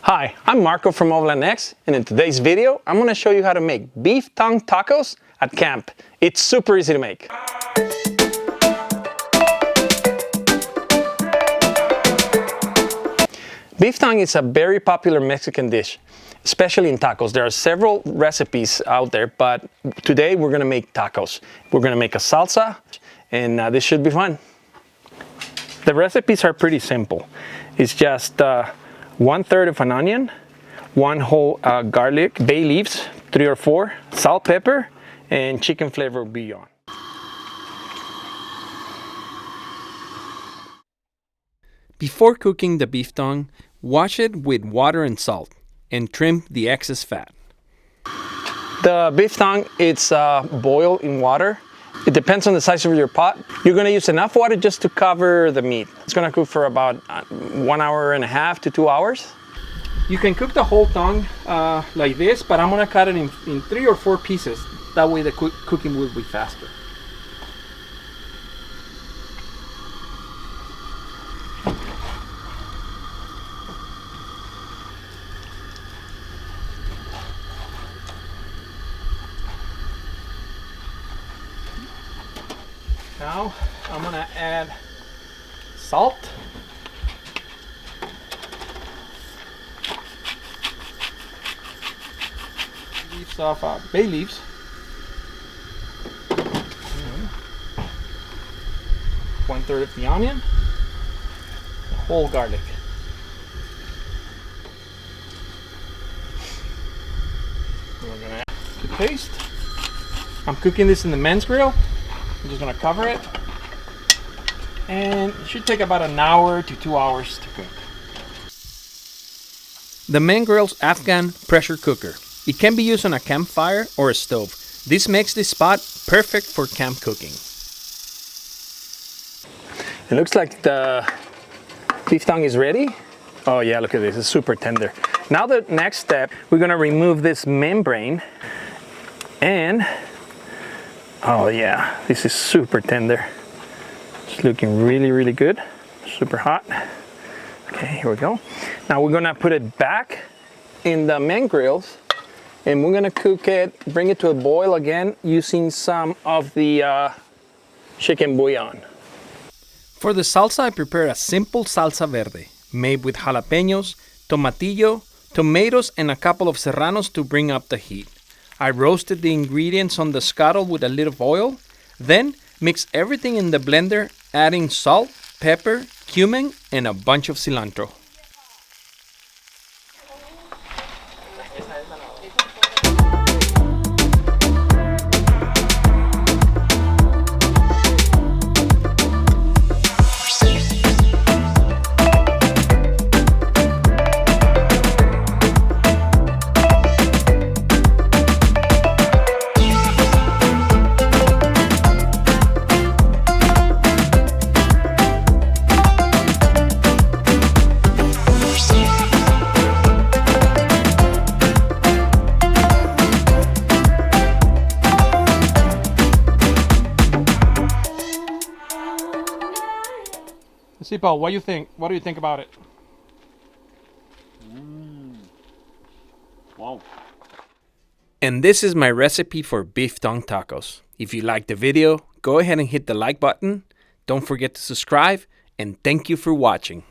Hi, I'm Marco from OVRLNDX, and in today's video, I'm going to show you how to make beef tongue tacos at camp. It's super easy to make. Beef tongue is a very popular Mexican dish, especially in tacos. There are several recipes out there, but today we're going to make tacos. We're going to make a salsa, and this should be fun. The recipes are pretty simple. It's just 1/3 of an onion, 1 whole garlic, bay leaves, 3 or 4, salt, pepper, and chicken flavor bouillon. Before cooking the beef tongue, wash it with water and salt and trim the excess fat. The beef tongue, it's boiled in water. It depends on the size of your pot. You're going to use enough water just to cover the meat. It's going to cook for about 1.5 hours to 2 hours. You can cook the whole tongue like this, but I'm going to cut it in 3 or 4 pieces. That way the cooking will be faster. Now I'm gonna add salt, leaves of bay leaves, and 1/3 of the onion, the whole garlic. We're gonna add the paste. I'm cooking this in the men's grill. I'm just going to cover it, and it should take about 1 hour to 2 hours to cook. The Man Grill's Afghan pressure cooker. It can be used on a campfire or a stove. This makes this spot perfect for camp cooking. It looks like the beef tongue is ready. Oh yeah, look at this, it's super tender. Now the next step, we're going to remove this membrane, and oh yeah, this is super tender. It's looking really, really good. Super hot. Okay, here we go. Now we're gonna put it back in the men grills, and we're gonna cook it, bring it to a boil again using some of the chicken bouillon. For the salsa, I prepared a simple salsa verde made with jalapenos, tomatillo, tomatoes, and a couple of serranos to bring up the heat. I roasted the ingredients on the scuttle with a little oil, then mix everything in the blender, adding salt, pepper, cumin, and a bunch of cilantro. See, Paul, what do you think? What do you think about it? Wow. And this is my recipe for beef tongue tacos. If you liked the video, go ahead and hit the like button. Don't forget to subscribe, and thank you for watching.